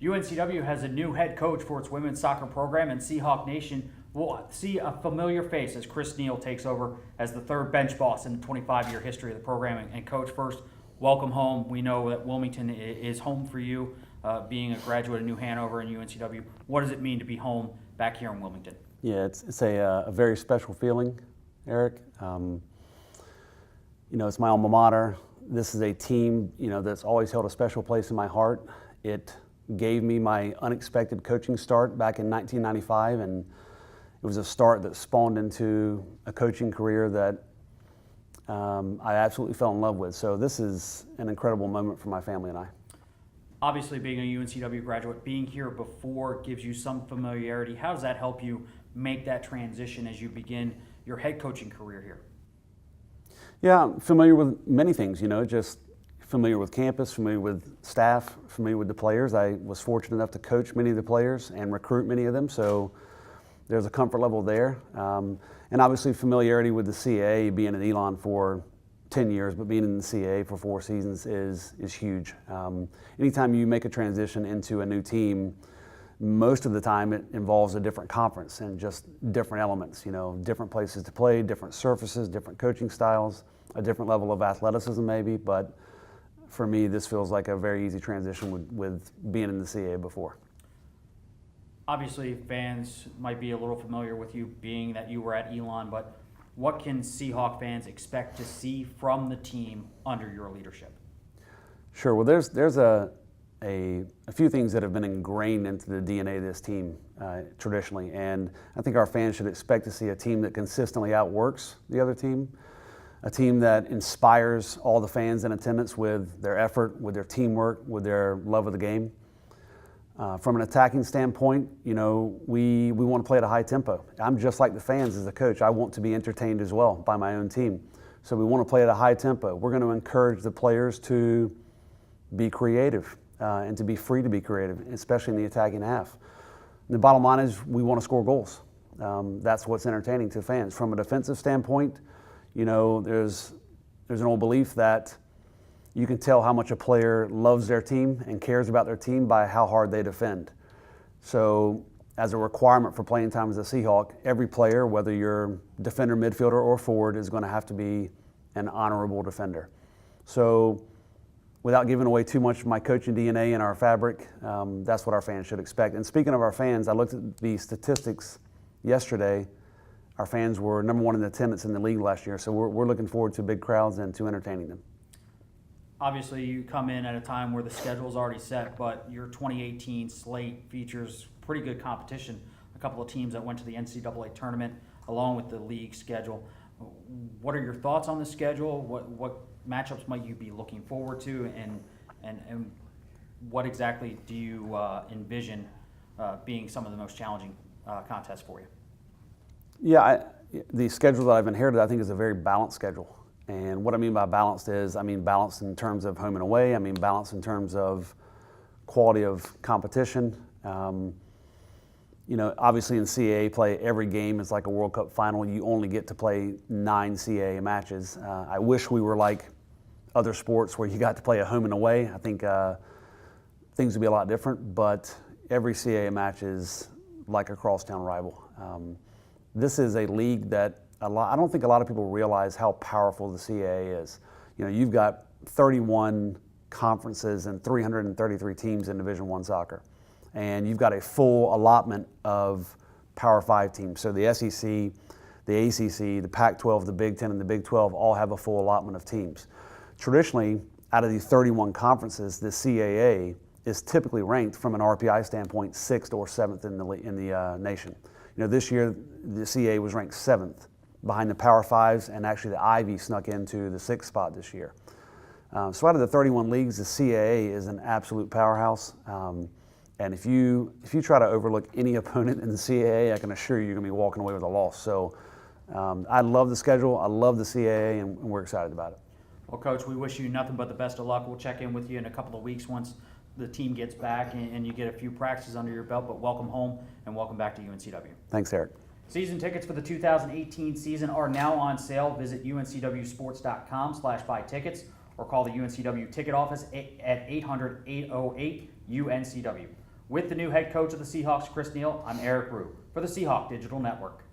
UNCW has a new head coach for its women's soccer program, and Seahawk Nation will see a familiar face as Chris Neal takes over as the third bench boss in the 25-year history of the program. And Coach, first, welcome home. We know that Wilmington is home for you, being a graduate of New Hanover and UNCW. What does it mean to be home back here in Wilmington? Yeah, it's a very special feeling, Eric. It's my alma mater. This is a team, that's always held a special place in my heart. It gave me my unexpected coaching start back in 1995, and it was a start that spawned into a coaching career that I absolutely fell in love with. So this is an incredible moment for my family and I. Obviously, being a UNCW graduate, being here before gives you some familiarity. How does that help you make that transition as you begin your head coaching career here? Yeah, I'm familiar with many things, just familiar with campus, familiar with staff, familiar with the players. I was fortunate enough to coach many of the players and recruit many of them, so there's a comfort level there. And obviously familiarity with the CAA, being at Elon for 10 years, but being in the CAA for 4 seasons is huge. Anytime you make a transition into a new team, most of the time it involves a different conference and just different elements, different places to play, different surfaces, different coaching styles, a different level of athleticism maybe, but for me this feels like a very easy transition with being in the CAA before. Obviously fans might be a little familiar with you being that you were at Elon, but what can Seahawk fans expect to see from the team under your leadership? Sure, well there's a few things that have been ingrained into the DNA of this team traditionally, and I think our fans should expect to see a team that consistently outworks the other team, a team that inspires all the fans in attendance with their effort, with their teamwork, with their love of the game. From an attacking standpoint, we want to play at a high tempo. I'm just like the fans as a coach. I want to be entertained as well by my own team. So we want to play at a high tempo. We're going to encourage the players to be creative and to be free to be creative, especially in the attacking half. And the bottom line is we want to score goals. That's what's entertaining to fans. From a defensive standpoint, there's an old belief that you can tell how much a player loves their team and cares about their team by how hard they defend. So as a requirement for playing time as a Seahawk, every player, whether you're defender, midfielder, or forward, is going to have to be an honorable defender. So without giving away too much of my coaching DNA and our fabric, that's what our fans should expect. And speaking of our fans, I looked at the statistics yesterday. Our fans were number 1 in attendance in the league last year, so we're looking forward to big crowds and to entertaining them. Obviously, you come in at a time where the schedule's already set, but your 2018 slate features pretty good competition. A couple of teams that went to the NCAA tournament, along with the league schedule. What are your thoughts on the schedule? What matchups might you be looking forward to, and what exactly do you envision being some of the most challenging contests for you? Yeah, the schedule that I've inherited, I think, is a very balanced schedule. And what I mean by balanced is, I mean balanced in terms of home and away. I mean balanced in terms of quality of competition. Obviously in CAA play, every game is like a World Cup final. You only get to play 9 CAA matches. I wish we were like other sports where you got to play a home and away. I think things would be a lot different, but every CAA match is like a crosstown rival. This is a league that I don't think a lot of people realize how powerful the CAA is. You've got 31 conferences and 333 teams in Division I soccer. And you've got a full allotment of Power 5 teams. So the SEC, the ACC, the Pac-12, the Big Ten, and the Big 12 all have a full allotment of teams. Traditionally, out of these 31 conferences, the CAA is typically ranked from an RPI standpoint 6th or 7th in the nation. This year the CAA was ranked 7th behind the Power 5s, and actually the Ivy snuck into the 6th spot this year. So out of the 31 leagues, the CAA is an absolute powerhouse. And if you try to overlook any opponent in the CAA, I can assure you you're going to be walking away with a loss. So I love the schedule, I love the CAA, and we're excited about it. Well, Coach, we wish you nothing but the best of luck. We'll check in with you in a couple of weeks once the team gets back and you get a few practices under your belt. But welcome home and welcome back to UNCW. Thanks, Eric. Season tickets for the 2018 season are now on sale. Visit uncwsports.com/buy tickets or call the UNCW ticket office at 800-808-UNCW. With the new head coach of the Seahawks, Chris Neal, I'm Eric Rue for the Seahawk Digital Network.